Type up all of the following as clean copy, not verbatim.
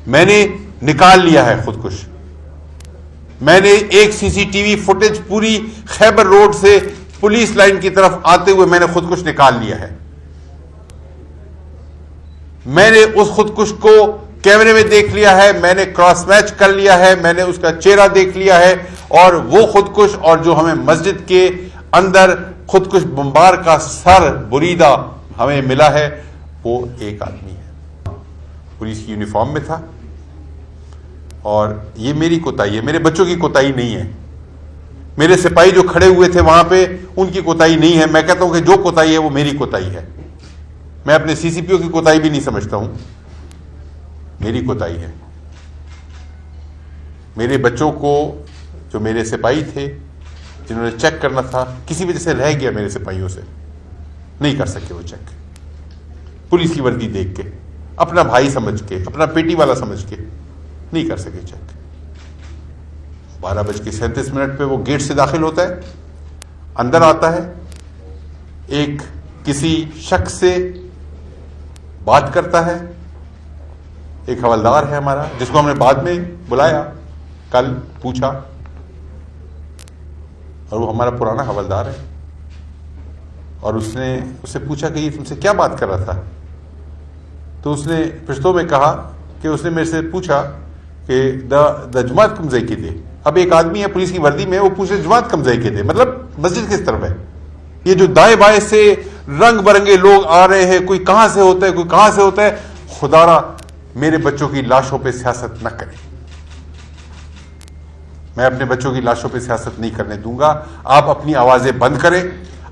मैंने निकाल लिया है खुदकुश। मैंने एक सीसीटीवी फुटेज पूरी खैबर रोड से पुलिस लाइन की तरफ आते हुए मैंने खुदकुश निकाल लिया है। मैंने उस खुदकुश को कैमरे में देख लिया है, मैंने क्रॉस मैच कर लिया है, मैंने उसका चेहरा देख लिया है, और वो खुदकुश और जो हमें मस्जिद के अंदर खुदकुश बम्बार का सर बुरीदा हमें मिला है, वो एक आदमी है, पुलिस की यूनिफॉर्म में था। और ये मेरी कोताही है, मेरे बच्चों की कोताही नहीं है। मेरे सिपाही जो खड़े हुए थे वहां पे, उनकी कोताही नहीं है। मैं कहता हूं कि जो कोताही है वो मेरी कोताही है। मैं अपने सीसीपीओ की कोताही भी नहीं समझता हूं, मेरी कोताही है। मेरे बच्चों को, जो मेरे सिपाही थे जिन्होंने चेक करना था, किसी वजह से रह गया मेरे सिपाहियों से, नहीं कर सके वो चेक। पुलिस की वर्दी देख के, अपना भाई समझ के, अपना पेटी वाला समझ के नहीं कर सके चेक। 12:37 पे वो गेट से दाखिल होता है, अंदर आता है, एक किसी शख्स से बात करता है। एक हवलदार है हमारा, जिसको हमने बाद में बुलाया, कल पूछा, और वो हमारा पुराना हवलदार है। और उसने उससे पूछा कि ये तुमसे क्या बात कर रहा था। तो उसने पश्तो में कहा कि उसने मेरे से पूछा कि द जमात कम ज़ैके दे। अब एक आदमी है पुलिस की वर्दी में, वो पूछे जमात कम ज़ैके दे, मतलब मस्जिद किस तरफ है। ये जो दाएं बाएं से रंग बिरंगे लोग आ रहे हैं, कोई कहां से होता है, कोई कहां से होता है। खुदारा मेरे बच्चों की लाशों पे सियासत न करें। मैं अपने बच्चों की लाशों पे सियासत नहीं करने दूंगा। आप अपनी आवाजें बंद करें,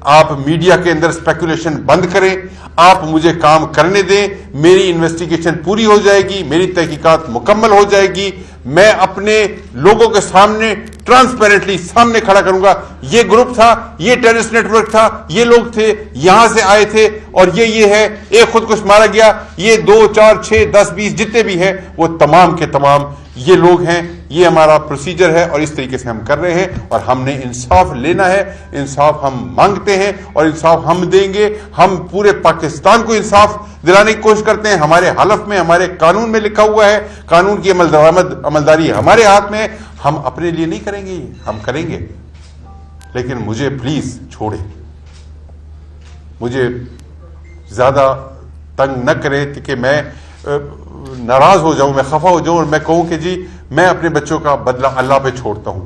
आप मीडिया के अंदर स्पेकुलेशन बंद करें, आप मुझे काम करने दें। मेरी इन्वेस्टिगेशन पूरी हो जाएगी, मेरी तहकीकात मुकम्मल हो जाएगी। मैं अपने लोगों के सामने ट्रांसपेरेंटली सामने खड़ा करूंगा, ये ग्रुप था, ये टेररिस्ट नेटवर्क था, ये लोग थे, यहां से आए थे, और ये है, एक खुदकुश मारा गया, ये 2, 4, 6, 10, 20 जितने भी हैं, वो तमाम के तमाम ये लोग हैं। ये हमारा प्रोसीजर है और इस तरीके से हम कर रहे हैं। और हमने इंसाफ लेना है, इंसाफ हम मांगते हैं और इंसाफ हम देंगे। हम पूरे पाकिस्तान को इंसाफ दिलाने की कोशिश करते हैं। हमारे हलफ में, हमारे कानून में लिखा हुआ है, कानून की अमलदारी हमारे हाथ में। हम अपने लिए नहीं करेंगे, हम करेंगे, लेकिन मुझे प्लीज छोड़े, मुझे ज्यादा तंग न करें कि मैं नाराज हो जाऊं, मैं खफा हो जाऊं और मैं कहूं कि जी मैं अपने बच्चों का बदला अल्लाह पे छोड़ता हूं।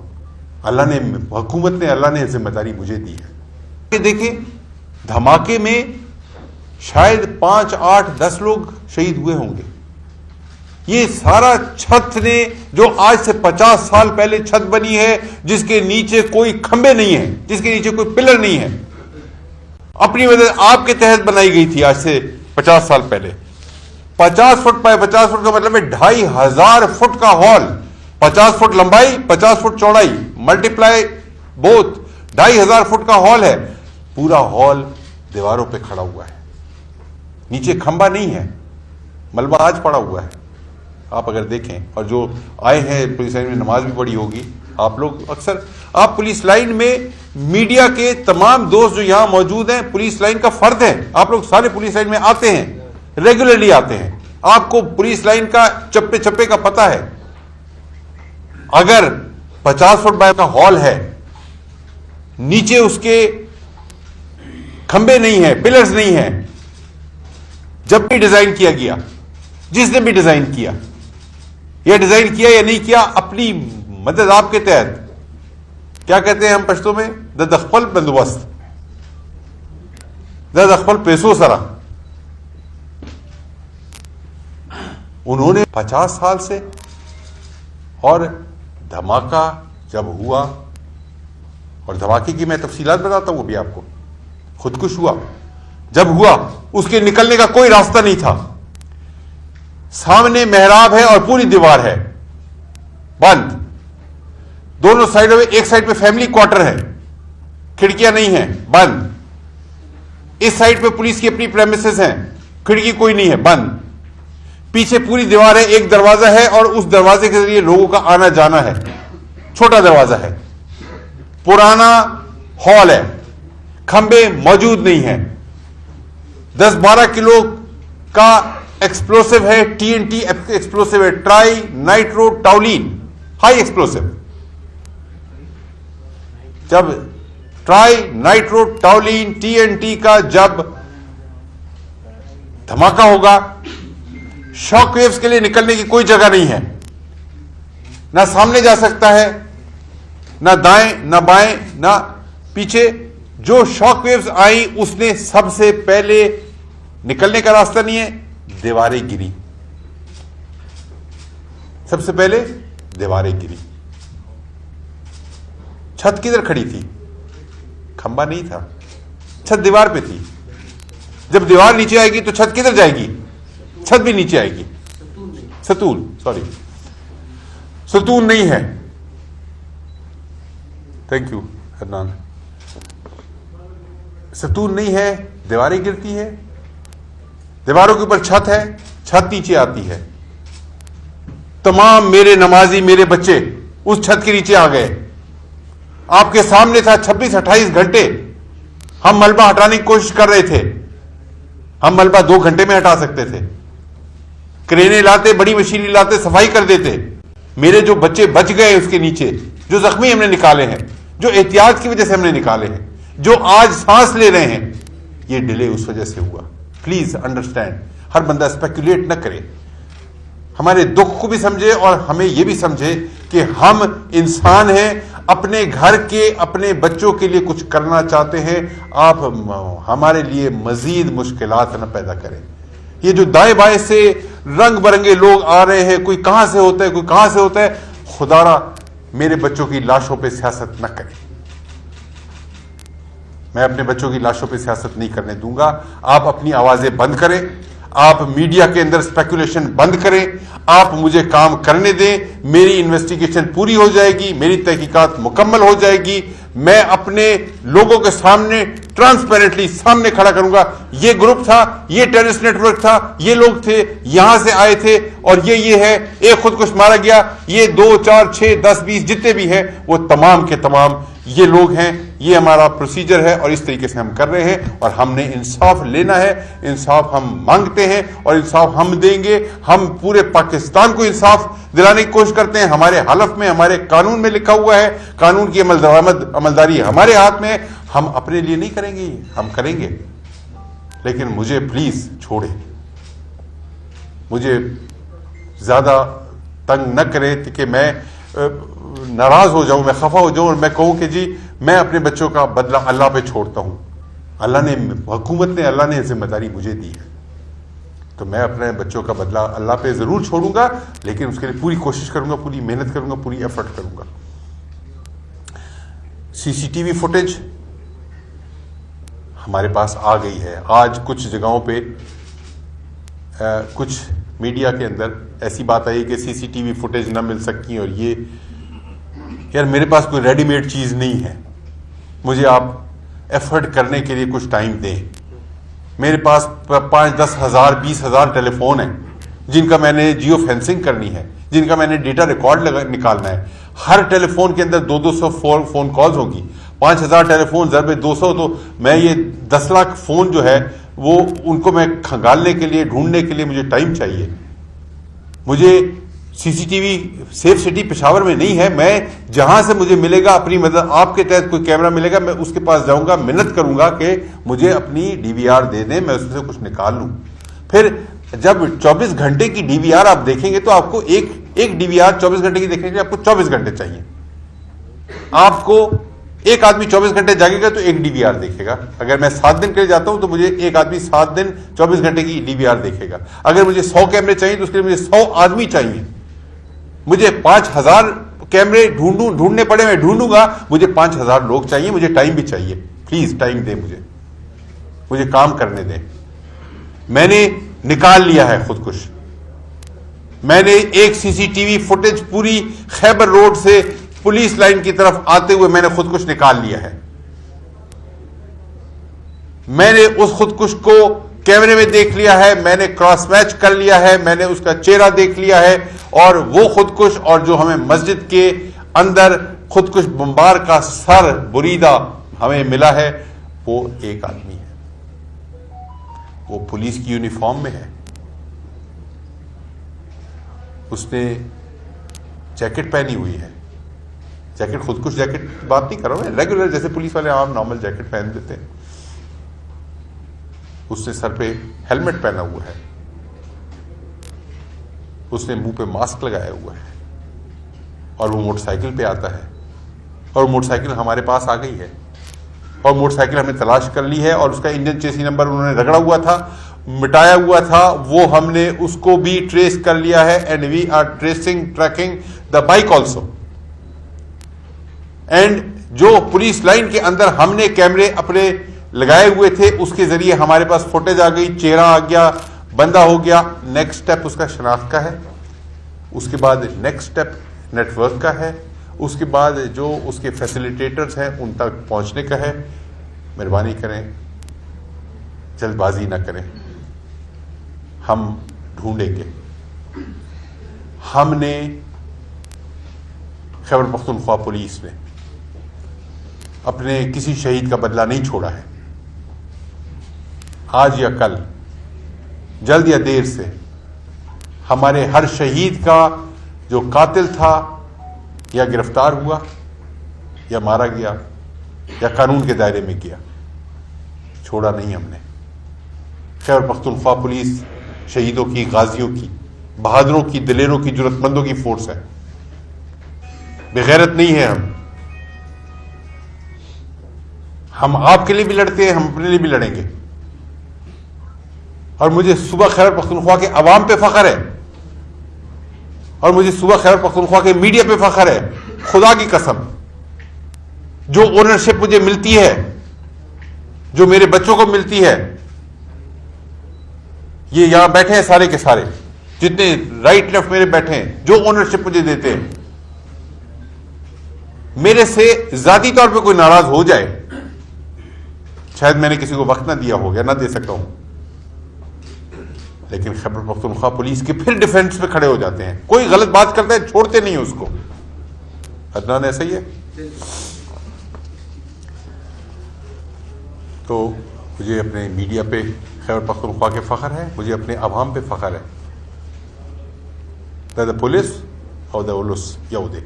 अल्लाह ने, हुकूमत ने, अल्लाह ने जिम्मेदारी मुझे दी है। देखिए, धमाके में शायद 5, 8, 10 लोग शहीद हुए होंगे। ये सारा छत ने, जो आज से 50 साल पहले छत बनी है, जिसके नीचे कोई खंबे नहीं है, जिसके नीचे कोई पिलर नहीं है, अपनी मदद आपके तहत बनाई गई थी आज से 50 साल पहले। 50 फुट बाय 50 फुट का मतलब है 2500 फुट का हॉल, 50 फुट लंबाई, 50 फुट चौड़ाई, मल्टीप्लाई बोथ, 2500 फुट का हॉल है। पूरा हॉल दीवारों पे खड़ा हुआ है, नीचे खंबा नहीं है, मलबा आज पड़ा हुआ है। आप अगर देखें, और जो आए हैं पुलिस लाइन में, नमाज भी पढ़ी होगी आप लोग अक्सर। आप पुलिस लाइन में, मीडिया के तमाम दोस्त जो यहां मौजूद हैं, पुलिस लाइन का फर्द है। आप लोग सारे पुलिस लाइन में आते हैं, रेगुलरली आते हैं, आपको पुलिस लाइन का चप्पे चप्पे का पता है। अगर 50 फुट बाय का हॉल है, नीचे उसके खंबे नहीं है, पिलर्स नहीं है, जब भी डिजाइन किया गया, जिसने भी डिजाइन किया, या डिजाइन किया या नहीं किया, अपनी मदद आपके तहत, क्या कहते हैं हम पश्तो में, दखपल बंदोबस्त, दखपल पेशो सरा। उन्होंने 50 साल से, और धमाका जब हुआ, और धमाके की मैं तफसीलात बताता हूं अभी आपको, खुदकुश हुआ, जब हुआ उसके निकलने का कोई रास्ता नहीं था। सामने मेहराब है और पूरी दीवार है बंद, दोनों साइडों में, एक साइड पे फैमिली क्वार्टर है, खिड़कियां नहीं है, बंद। इस साइड पे पुलिस की अपनी प्रेमिसेस हैं, खिड़की कोई नहीं है, बंद। पीछे पूरी दीवार है, एक दरवाजा है, और उस दरवाजे के जरिए लोगों का आना जाना है, छोटा दरवाजा है, पुराना हॉल है, खंबे मौजूद नहीं है, 10-12 किलो का एक्सप्लोसिव है, टीएनटी एक्सप्लोसिव है, ट्राई नाइट्रो टाउलिन, हाई एक्सप्लोसिव। जब ट्राई नाइट्रो टाउलिन टीएनटी का जब धमाका होगा, शॉक वेव्स के लिए निकलने की कोई जगह नहीं है, ना सामने जा सकता है, ना दाएं ना बाएं ना पीछे। जो शॉक वेव्स आई उसने सबसे पहले निकलने का रास्ता नहीं है, दीवारें गिरी, सबसे पहले दीवारें गिरी। छत किधर खड़ी थी? खंबा नहीं था, छत दीवार पे थी। जब दीवार नीचे आएगी तो छत किधर जाएगी? छत भी नीचे आएगी। सतून, सॉरी, सतून नहीं है। Thank you हरनान। सतून नहीं है, दीवारें गिरती है, दीवारों के ऊपर छत है, छत नीचे आती है। तमाम मेरे नमाजी, मेरे बच्चे उस छत के नीचे आ गए। आपके सामने था 26-28 घंटे हम मलबा हटाने की कोशिश कर रहे थे। हम मलबा 2 घंटे में हटा सकते थे। क्रेनें लाते, बड़ी मशीनें लाते, सफाई कर देते। मेरे जो बच्चे बच गए उसके नीचे, जो जख्मी हमने निकाले हैं, जो एहतियात की वजह से हमने निकाले हैं, जो आज सांस ले रहे हैं, ये डिले उस वजह से हुआ। Please understand. हर बंदा स्पेकुलेट न करे, हमारे दुख को भी समझे और हमें यह भी समझे कि हम इंसान हैं, अपने घर के, अपने बच्चों के लिए कुछ करना चाहते हैं। आप हमारे लिए मजीद मुश्किलात न पैदा करें। ये जो दाएं बाएं से रंग बरंगे लोग आ रहे हैं, कोई कहां से होता है, कोई कहां से होता है, खुदारा मेरे बच्चों की लाशों पे सियासत न करें। मैं अपने बच्चों की लाशों पे सियासत नहीं करने दूंगा। आप अपनी आवाजें बंद करें, आप मीडिया के अंदर स्पेकुलेशन बंद करें, आप मुझे काम करने दें। मेरी इन्वेस्टिगेशन पूरी हो जाएगी, मेरी तहकीकात मुकम्मल हो जाएगी। मैं अपने लोगों के सामने ट्रांसपेरेंटली सामने खड़ा करूंगा, ये ग्रुप था, ये टेररिस्ट नेटवर्क था, ये लोग थे, यहां से आए थे और ये है, एक खुदकुश मारा गया, ये 2, 4, 6, 10, 20 जितने भी हैं वो तमाम के तमाम ये लोग हैं। ये हमारा प्रोसीजर है और इस तरीके से हम कर रहे हैं और हमने इंसाफ लेना है। इंसाफ हम मांगते हैं और इंसाफ हम देंगे। हम पूरे पाकिस्तान को इंसाफ दिलाने की कोशिश करते हैं। हमारे हलफ में, हमारे कानून में लिखा हुआ है, कानून की अमलदारी हमारे हाथ में। हम अपने लिए नहीं करेंगे, हम करेंगे, लेकिन मुझे प्लीज छोड़े, मुझे ज्यादा तंग न करे कि मैं नाराज हो जाऊं, मैं खफा हो जाऊं और मैं कहूं कि जी मैं अपने बच्चों का बदला अल्लाह पे छोड़ता हूं। अल्लाह ने, हुकूमत ने, अल्लाह ने जिम्मेदारी मुझे दी है, तो मैं अपने बच्चों का बदला अल्लाह पे जरूर छोड़ूंगा, लेकिन उसके लिए पूरी कोशिश करूंगा, पूरी मेहनत करूंगा, पूरी एफर्ट करूंगा। सीसीटीवी फुटेज हमारे पास आ गई है। आज कुछ जगहों पे कुछ मीडिया के अंदर ऐसी बात आई कि सीसीटीवी फुटेज ना मिल सकती और ये, यार मेरे पास कोई रेडीमेड चीज नहीं है, मुझे आप एफर्ट करने के लिए कुछ टाइम दें। मेरे पास 5-10 हज़ार 20 हज़ार टेलीफोन हैं जिनका मैंने जियो फेंसिंग करनी है, जिनका मैंने डेटा रिकॉर्ड निकालना है। हर टेलीफोन के अंदर 200 फोन कॉल्स होगी। 5000 टेलीफोन ज़रबे 200, तो मैं ये 10 लाख फोन जो है वो उनको मैं खंगालने के लिए, ढूंढने के लिए मुझे टाइम चाहिए। मुझे सीसीटीवी सेफ सिटी पेशावर में नहीं है। मैं जहां से मुझे मिलेगा, अपनी मदद, आपके तहत कोई कैमरा मिलेगा, मैं उसके पास जाऊंगा, मिन्नत करूंगा कि मुझे अपनी डीवीआर दे दें, मैं उसमें से कुछ निकाल लूं। फिर जब 24 घंटे की डीवीआर आप देखेंगे तो आपको एक डीवीआर 24 घंटे की देखने के लिए आपको 24 घंटे चाहिए। आपको एक आदमी 24 घंटे जागेगा तो एक डीवीआर देखेगा। अगर मैं 7 दिन के लिए जाता हूं तो मुझे एक आदमी 7 दिन 24 घंटे की डीवीआर देखेगा। अगर मुझे 100 कैमरे चाहिए तो उसके लिए मुझे 100 आदमी चाहिए। मुझे 5000 कैमरे ढूंढने पड़े, मैं ढूंढूंगा, मुझे 5000 लोग चाहिए, मुझे टाइम भी चाहिए। प्लीज टाइम दे, मुझे काम करने दें। मैंने निकाल लिया है खुदकुश। मैंने एक सीसीटीवी फुटेज पूरी खैबर रोड से पुलिस लाइन की तरफ आते हुए मैंने खुदकुश निकाल लिया है। मैंने उस खुदकुश को कैमरे में देख लिया है, मैंने क्रॉस मैच कर लिया है, मैंने उसका चेहरा देख लिया है। और वो खुदकुश और जो हमें मस्जिद के अंदर खुदकुश बम्बार का सर बुरीदा हमें मिला है, वो एक आदमी है, वो पुलिस की यूनिफॉर्म में है, उसने जैकेट पहनी हुई है, जैकेट खुदकुश जैकेट की बात नहीं कर रहा हूं, रेगुलर जैसे पुलिस वाले आम नॉर्मल जैकेट पहन देते हैं। उसने सर पे हेलमेट पहना हुआ है, उसने मुंह पे मास्क लगाया हुआ है और वो मोटरसाइकिल पे आता है और मोटरसाइकिल हमारे पास आ गई है और मोटरसाइकिल हमने तलाश कर ली है और उसका इंजन चेसी नंबर उन्होंने रगड़ा हुआ था, मिटाया हुआ था, वो हमने उसको भी ट्रेस कर लिया है and we are tracking the bike also. And जो पुलिस लाइन के अंदर हमने कैमरे अपने लगाए हुए थे उसके जरिए हमारे पास फुटेज आ गई, चेहरा आ गया, बंदा हो गया। नेक्स्ट स्टेप उसका शनाख्त का है, उसके बाद नेक्स्ट स्टेप नेटवर्क का है, उसके बाद जो उसके फैसिलिटेटर्स हैं उन तक पहुंचने का है। मेहरबानी करें, जल्दबाजी ना करें, हम ढूंढेंगे। हमने खैबर पख्तूनख्वा पुलिस ने अपने किसी शहीद का बदला नहीं छोड़ा है। आज या कल, जल्द या देर से, हमारे हर शहीद का जो कातिल था या गिरफ्तार हुआ या मारा गया या कानून के दायरे में गया, छोड़ा नहीं हमने। खैबर पख्तूनख्वा पुलिस शहीदों की, गाजियों की, बहादुरों की, दिलेरों की, जरूरतमंदों की फोर्स है। बेगैरत नहीं है हम आपके लिए भी लड़ते हैं, हम अपने लिए भी लड़ेंगे। और मुझे सुबह खैबर पख्तूनख्वा के अवाम पे फख्र है और मुझे सुबह खैबर पख्तूनख्वा के मीडिया पे फख्र है। खुदा की कसम, जो ओनरशिप मुझे मिलती है, जो मेरे बच्चों को मिलती है, ये यहां बैठे हैं सारे के सारे, जितने राइट लेफ्ट मेरे बैठे हैं, जो ओनरशिप मुझे देते हैं, मेरे से जाती तौर पे कोई नाराज हो जाए, शायद मैंने किसी को वक्त ना दिया हो या ना दे सकता हूं, लेकिन खैबर पख्तूनख्वा पुलिस के फिर डिफेंस पे खड़े हो जाते हैं। कोई गलत बात करता है छोड़ते नहीं उसको। अदनान ऐसा ही है। तो मुझे अपने मीडिया पे खैबर पख्तूनख्वा के फख्र है, मुझे अपने अवाम पे फख्र है। द पुलिस और द उलुस यहूदे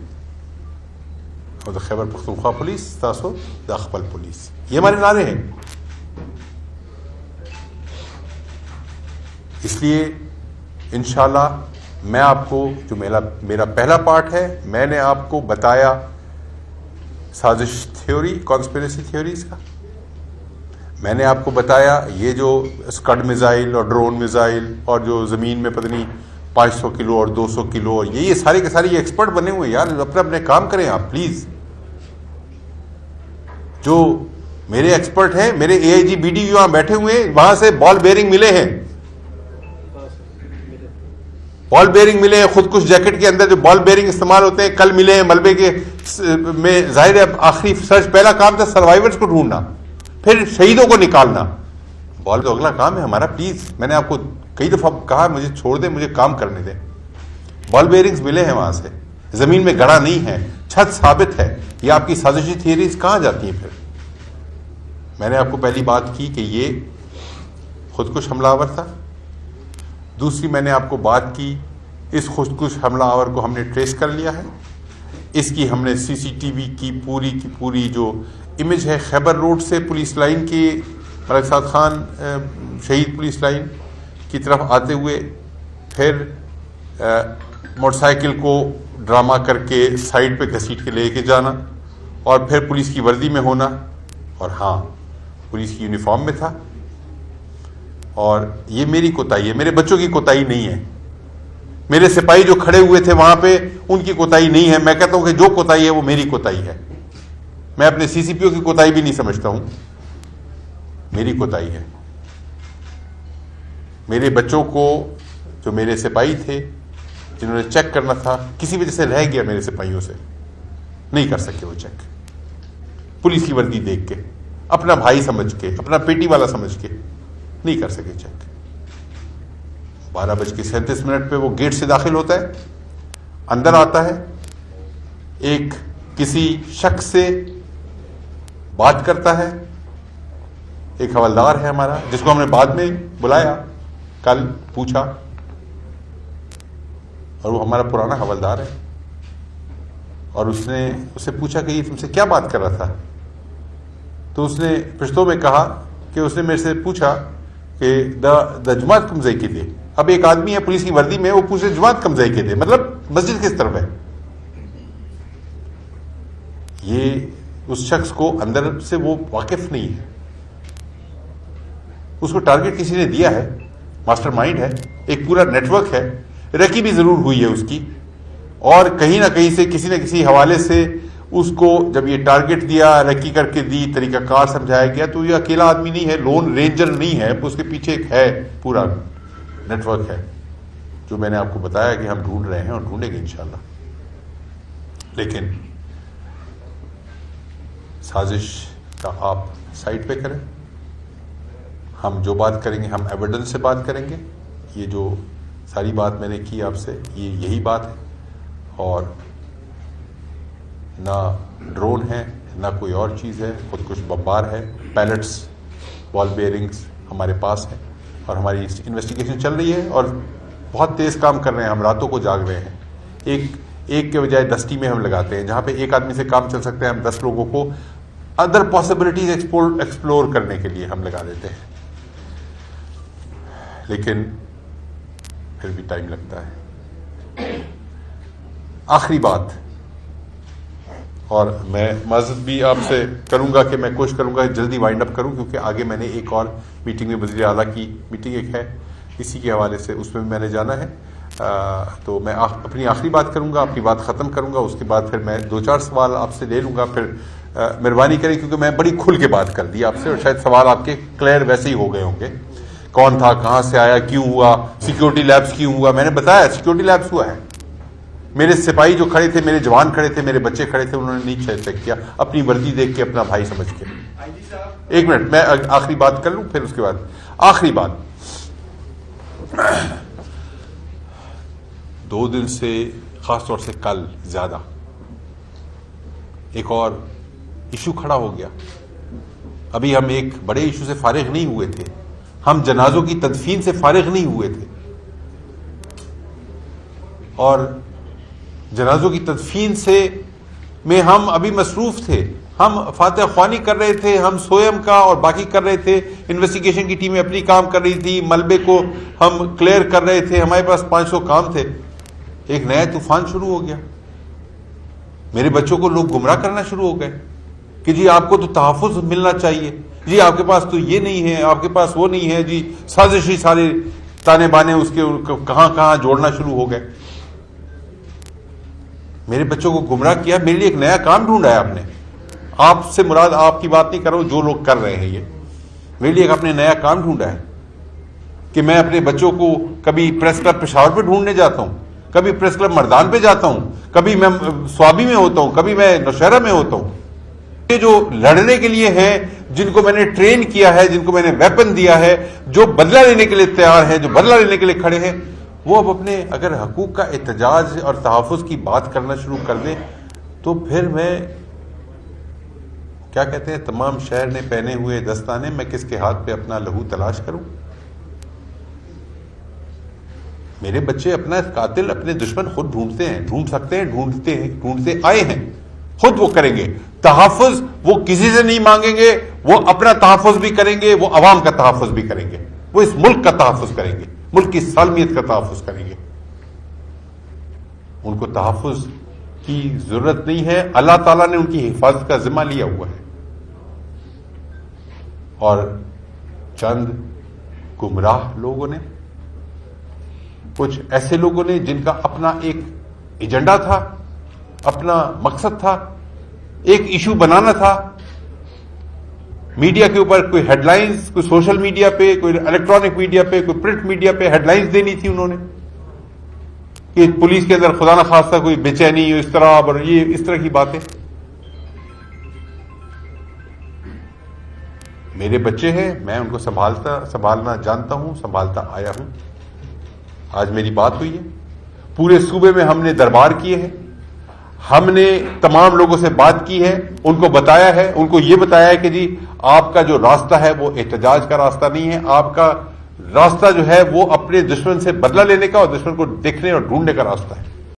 और द खैबर पख्तूनख्वा पुलिस तासो द अखबल पुलिस, ये हमारे नारे हैं। इसलिए इंशाल्लाह मैं आपको, जो मेरा पहला पार्ट है, मैंने आपको बताया साजिश थ्योरी, कॉन्स्पिरेसी थ्योरीज का। मैंने आपको बताया ये जो स्कड मिसाइल और ड्रोन मिसाइल और जो ज़मीन में पता नहीं 500 किलो और 200 किलो और ये सारे के सारे ये एक्सपर्ट बने हुए हैं यार। अपने अपने काम करें आप प्लीज़। जो मेरे एक्सपर्ट हैं, मेरे AIG BD वहां बैठे हुए हैं, वहां से बॉल बेयरिंग मिले हैं, बॉल बेयरिंग मिले हैं। खुदकुश जैकेट के अंदर जो बॉल बेयरिंग इस्तेमाल होते हैं कल मिले हैं मलबे के में। जाहिर है आखिरी सर्च, पहला काम था सर्वाइवर्स को ढूंढना, फिर शहीदों को निकालना। बॉल तो अगला काम है हमारा। प्लीज, मैंने आपको कई दफा कहा मुझे छोड़ दे, मुझे काम करने दे। बॉल बेयरिंग्स मिले हैं वहां से, जमीन में गड़ा नहीं है, छत साबित है। ये आपकी साजिशी थियरीज कहां जाती हैं? फिर मैंने आपको पहली बात की कि ये खुदकुश हमलावर था। दूसरी मैंने आपको बात की, इस खुदकुश हमलावर को हमने ट्रेस कर लिया है। इसकी हमने CCTV की पूरी जो इमेज है, खैबर रोड से पुलिस लाइन की, मलिक साद खान शहीद पुलिस लाइन की तरफ आते हुए, फिर मोटरसाइकिल को ड्रामा करके साइड पे घसीट के लेके जाना और फिर पुलिस की वर्दी में होना। और हाँ, पुलिस की यूनिफॉर्म में था। और ये मेरी कोताही है, मेरे बच्चों की कोताही नहीं है। मेरे सिपाही जो खड़े हुए थे वहां पे, उनकी कोताही नहीं है। मैं कहता हूं कि जो कोताही है वो मेरी कोताही है। मैं अपने CCPO की कोताही भी नहीं समझता हूं, मेरी कोताही है। मेरे बच्चों को, जो मेरे सिपाही थे जिन्होंने चेक करना था, किसी वजह से रह गया मेरे सिपाहियों से, नहीं कर सके वो चेक। पुलिस की वर्दी देख के, अपना भाई समझ के, अपना पेटी वाला समझ के नहीं कर सके चेक। 12:37 पे वो गेट से दाखिल होता है, अंदर आता है, एक किसी शख्स से बात करता है। एक हवलदार है हमारा, जिसको हमने बाद में बुलाया, कल पूछा, और वो हमारा पुराना हवलदार है। और उससे पूछा कि ये तुमसे क्या बात कर रहा था, तो उसने पश्तो में कहा कि उसने मेरे से पूछा कि द जमात कम ज़ई के थे। अब एक आदमी है पुलिस की वर्दी में, वो पूछे जमात कम ज़ई के थे, मतलब मस्जिद किस तरफ है। ये उस शख्स को अंदर से वो वाकिफ नहीं है, उसको टारगेट किसी ने दिया है, मास्टरमाइंड है, एक पूरा नेटवर्क है, रकी भी जरूर हुई है उसकी, और कहीं ना कहीं से किसी न किसी हवाले से उसको जब ये टारगेट दिया, रकी करके दी, तरीकाकार समझाया गया, तो ये अकेला आदमी नहीं है, लोन रेंजर नहीं है, उसके पीछे एक है पूरा नेटवर्क है, जो मैंने आपको बताया कि हम ढूंढ रहे हैं और ढूंढेंगे इंशाल्लाह। लेकिन साजिश का आप साइड पे करें, हम जो बात करेंगे हम एविडेंस से बात करेंगे। ये जो सारी बात मैंने की आपसे, ये यही बात है, और ना ड्रोन है ना कोई और चीज़ है, खुद कुछ बम्बार है, पैलेट्स, बॉल बेयरिंग्स हमारे पास है, और हमारी इन्वेस्टिगेशन चल रही है और बहुत तेज़ काम कर रहे हैं, हम रातों को जाग रहे हैं। एक के बजाय 10 टीमें हम लगाते हैं, जहाँ पे एक आदमी से काम चल सकता है, हम 10 लोगों को अदर पॉसिबिलिटीज एक्सप्लोर करने के लिए हम लगा देते हैं। लेकिन फिर भी टाइम लगता है। आखिरी बात, और मैं माज़रत भी आपसे करूंगा कि मैं कोशिश करूंगा जल्दी वाइंड अप करूं, क्योंकि आगे मैंने एक और मीटिंग में वज़ीर आला की मीटिंग एक है, इसी के हवाले से उसमें मैंने जाना है। तो मैं अपनी आखिरी बात करूंगा, अपनी बात ख़त्म करूंगा, उसके बाद फिर मैं 2-4 सवाल आपसे ले लूंगा। फिर मेहरबानी करें, क्योंकि मैं बड़ी खुल के बात कर दी आपसे, और शायद सवाल आपके क्लियर वैसे ही हो गए होंगे, कौन था, कहाँ से आया, क्यों हुआ, सिक्योरिटी लैब्स क्यों हुआ। मैंने बताया सिक्योरिटी लैब्स हुआ है, मेरे सिपाही जो खड़े थे, मेरे जवान खड़े थे, मेरे बच्चे खड़े थे, उन्होंने नहीं चेक किया, अपनी वर्दी देख के, अपना भाई समझ के। एक मिनट, मैं आखिरी बात कर लूं, फिर उसके बाद आखिरी बात। 2 दिन से, खासतौर से कल ज्यादा, एक और इशू खड़ा हो गया। अभी हम एक बड़े इशू से फारिग नहीं हुए थे, हम जनाजों की तदफीन से फारिग नहीं हुए थे, और जनाजों की तदफीन से में हम अभी मसरूफ थे। हम फातिहा ख्वानी कर रहे थे, हम सोयम का और बाकी कर रहे थे, इन्वेस्टिगेशन की टीमें अपनी काम कर रही थी, मलबे को हम क्लियर कर रहे थे, हमारे पास 500 काम थे। एक नया तूफान शुरू हो गया, मेरे बच्चों को लोग गुमराह करना शुरू हो गए कि जी आपको तो तहफ़्फ़ुज़ मिलना चाहिए, जी आपके पास तो ये नहीं है, आपके पास वो नहीं है, जी साजिशी सारे ताने बाने उसके कहां कहां जोड़ना शुरू हो गए। मेरे बच्चों को गुमराह किया, मेरे लिए एक नया काम ढूंढा है आपने। आपसे मुराद आपकी बात नहीं कर रहा हूं, जो लोग कर रहे हैं ये, मेरे लिए एक अपने नया काम ढूंढा है कि मैं अपने बच्चों को कभी प्रेस क्लब पेशावर पे ढूंढने जाता हूं, कभी प्रेस क्लब मर्दान पे जाता हूं, कभी मैं स्वाबी में होता हूं, कभी मैं नौशहरा में होता हूं। ये जो लड़ने के लिए हैं, जिनको मैंने ट्रेन किया है, जिनको मैंने वेपन दिया है, जो बदला लेने के लिए तैयार हैं, जो बदला लेने के लिए खड़े हैं, वो अब अपने अगर हकूक का एहतजाज और तहफ़्फ़ुज़ की बात करना शुरू कर दें, तो फिर मैं क्या कहते हैं, तमाम शहर ने पहने हुए दस्ताने, मैं किसके हाथ पे अपना लहू तलाश करूं। मेरे बच्चे अपना कातिल, अपने दुश्मन खुद ढूंढते हैं, ढूंढ सकते हैं, ढूंढते आए हैं, खुद वो करेंगे। तहफ़्फ़ुज़ वो किसी से नहीं मांगेंगे, वो अपना तहफ़्फ़ुज़ भी करेंगे, वो अवाम का तहफ़्फ़ुज़ भी करेंगे, वो इस मुल्क का तहफ़्फ़ुज़ करेंगे, मुल्क की सालमियत का तहफ़्फ़ुज़ करेंगे। उनको तहफ़्फ़ुज़ की जरूरत नहीं है, अल्लाह ताला ने उनकी हिफाजत का जिम्मा लिया हुआ है। और चंद गुमराह लोगों ने, कुछ ऐसे लोगों ने जिनका अपना एक एजेंडा था, अपना मकसद था, एक इशू बनाना था, मीडिया के ऊपर कोई हेडलाइंस, कोई सोशल मीडिया पे, कोई इलेक्ट्रॉनिक मीडिया पे, कोई प्रिंट मीडिया पे हेडलाइंस देनी थी उन्होंने कि पुलिस के अंदर खुदा न खास्ता कोई बेचैनी, इस तरह और ये इस तरह की बातें। मेरे बच्चे हैं, मैं उनको संभालना जानता हूं, संभालता आया हूं। आज मेरी बात हुई है, पूरे सूबे में हमने दरबार किए हैं, हमने तमाम लोगों से बात की है, उनको बताया है, उनको ये बताया है कि जी आपका जो रास्ता है वो एहतजाज का रास्ता नहीं है, आपका रास्ता जो है वो अपने दुश्मन से बदला लेने का और दुश्मन को देखने और ढूंढने का रास्ता है।